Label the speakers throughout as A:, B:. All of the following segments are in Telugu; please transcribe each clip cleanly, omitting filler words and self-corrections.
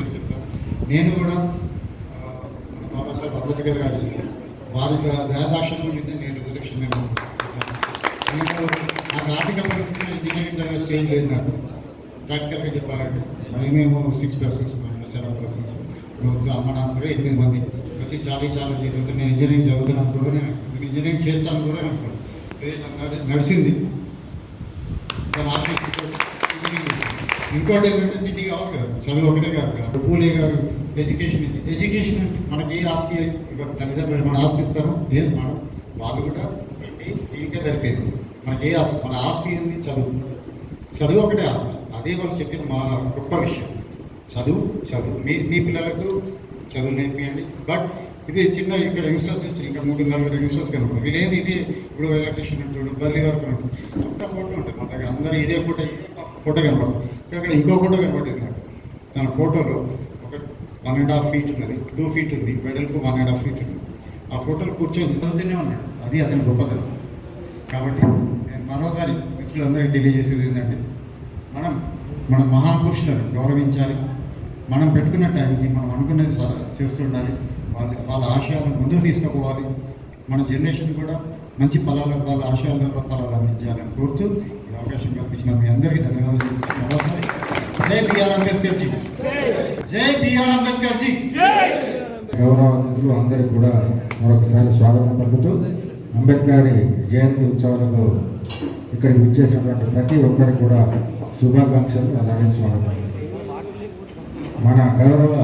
A: చేసి చెప్తాను. నేను కూడా బాబాసాహెబ్ అంబేద్కర్ గారి వారి వేదాక్షరం మీద నేను రిజర్వేషన్ చేశాను. నేను నాకు ఆర్థిక పరిస్థితి ఇంజనీరింగ్ జరిగే స్టేజ్ లేదు. నాకు ప్రాక్టికల్గా చెప్పాలంటే మేము 6 persons 7 persons అమ్మ నాన్నతో 8 మంది వచ్చి చాలా చేస్తుంటే నేను ఇంజనీరింగ్ చదువుతున్నాను కూడా నేను ఇంజనీరింగ్ చేస్తాను కూడా అనుకోను. నడిచింది ఇంకోటి ఏంటంటే ఇంటికి కావాలి కదా, చదువు ఒకటే కాదు కదా. పూలే గారు ఎడ్యుకేషన్ ఎడ్యుకేషన్ అంటే మనకి ఏ ఆస్తి తల్లిదండ్రులు మన ఆస్తి ఇస్తారో లేదు, మనం వాళ్ళు కూడా దీనికే సరిపోయింది. మనకి ఏ ఆస్తి, మన ఆస్తి ఏంది? చదువు ఒకటే ఆస్తి. అదే వాళ్ళు చెప్పిన మా గొప్ప విషయం. చదువు మీ పిల్లలకు చదువు నేర్పియండి. బట్ ఇది చిన్న ఇక్కడ యంగ్స్టర్స్ చేస్తే ఇంకా 3-4 యంగ్స్టర్స్ కనుకుంటారు. వీళ్ళేది ఇదే ఇప్పుడు ఎలక్ట్రిషియన్ ఉంటుంది, బల్లి వరకు ఉంటుంది, అంత ఫోటో ఉంటుంది మన దగ్గర. అందరూ ఇదే ఫోటో కనబడుతుంది. ఇక్కడ ఇంకో ఫోటో కనబడింది నాకు. తన ఫోటోలో ఒక 1.5 feet ఉన్నది, 2 feet ఉంది, వెడల్పు 1.5 feet ఉంది. ఆ ఫోటోలో కూర్చొని చదువుతూనే ఉన్నాడు. అది అతని గొప్పతనం. కాబట్టి నేను మరోసారి మిత్రులందరికీ తెలియజేసేది ఏంటంటే మనం మహాపురుషులను గౌరవించాలి. మనం పెట్టుకున్న టైంకి మనం అనుకున్నది చేస్తుండాలి. వాళ్ళ ఆశయాలను ముందుకు తీసుకుపోవాలి. మన జనరేషన్ కూడా మంచి ఫలాలను, వాళ్ళ ఆశయాలను ఫలాలు అందించాలని కోరుతూ ఈ అవకాశం కల్పించిన మీ అందరికీ ధన్యవాదాలు. జై బిఆర్ అంబేద్కర్ జీ, జై బిఆర్ అంబేద్కర్ జీ.
B: గౌరవ అతిథులు అందరికీ కూడా మరొకసారి స్వాగతం పలుకుతూ అంబేద్కర్ జయంతి ఉత్సవాలకు ఇక్కడికి విచ్చేసినటువంటి ప్రతి ఒక్కరికి కూడా శుభాకాంక్షలు, అలాగే స్వాగతం. మన గౌరవ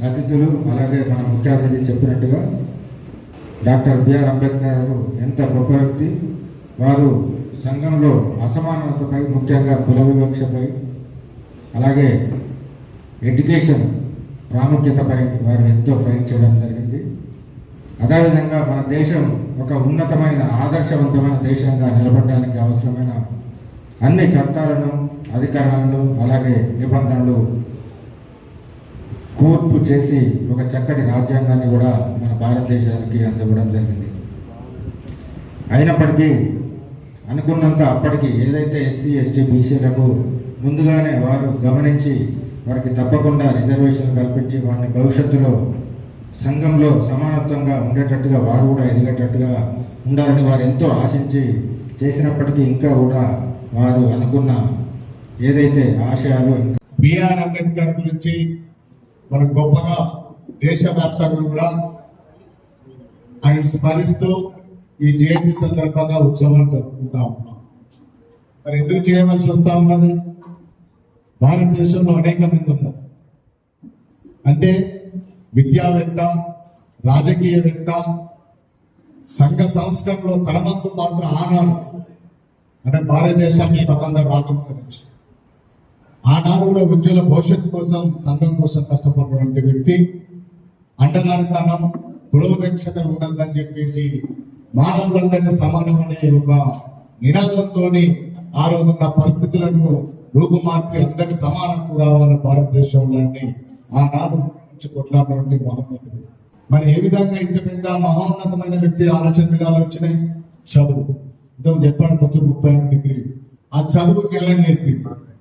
B: అతిథులు అలాగే మన ముఖ్య అతిథి చెప్పినట్టుగా డాక్టర్ బిఆర్ అంబేద్కర్ గారు ఎంత గొప్ప వ్యక్తి. వారు సంఘంలో అసమానతపై, ముఖ్యంగా కుల వివక్షపై, అలాగే ఎడ్యుకేషన్ ప్రాముఖ్యతపై వారు ఎంతో ఫైట్ చేయడం జరిగింది. అదేవిధంగా మన దేశం ఒక ఉన్నతమైన ఆదర్శవంతమైన దేశంగా నిలబడడానికి అవసరమైన అన్ని చట్టాలను, అధికారాలను, అలాగే నిబంధనలు కూర్పు చేసి ఒక చక్కటి రాజ్యాంగాన్ని కూడా మన భారతదేశానికి అందివ్వడం జరిగింది. అయినప్పటికీ అనుకున్నంత అప్పటికి ఏదైతే ఎస్సీ, ఎస్టీ, బీసీలకు ముందుగానే వారు గమనించి వారికి తప్పకుండా రిజర్వేషన్ కల్పించి వారిని భవిష్యత్తులో సంఘంలో సమానత్వంగా ఉండేటట్టుగా, వారు కూడా ఎదిగేటట్టుగా ఉండాలని వారు ఎంతో ఆశించి చేసినప్పటికీ ఇంకా కూడా వారు అనుకున్న ఏదైతే ఆశయాలు
A: బిఆర్ అంబేద్కర్ గురించి మనం గొప్పగా దేశవ్యాప్తంగా కూడా ఆయన స్మరిస్తూ ఈ జయంతి సందర్భంగా ఉత్సవాలు జరుపుకుంటా ఉన్నాం. మరి ఎందుకు చేయవలసి వస్తా ఉన్నది? భారతదేశంలో అనేక మంది ఉన్నారు. అంటే విద్యావేత్త, రాజకీయవేత్త, సంఘ సంస్కరణలో తలవంతు పాత్ర ఆనాడు అంటే భారతదేశానికి స్వతంత్ర రాజ్యం ఆనాడు కూడా ఉజ్వల భవిష్యత్తు కోసం, సంఘం కోసం కష్టపడినటువంటి వ్యక్తి. అంటరానితనం, కులవివక్షత ఉండదని చెప్పేసి మానవులందరినీ సమానం అనే ఒక నినాదంతో ఆ రోజున్న పరిస్థితులను రూపుమార్పి అందరి సమానం కావాలని భారతదేశంలోని ఆనాడు కొట్లాడినటువంటి మహోన్నతుడు. మరి ఏ విధంగా ఇంత పెద్ద మహోన్నతమైన వ్యక్తి ఆలోచన విధాలు వచ్చినాయి? చదువు. ఇంతకు చెప్పాడు 36 డిగ్రీ. ఆ చదువుకి ఎలా నేర్పింది?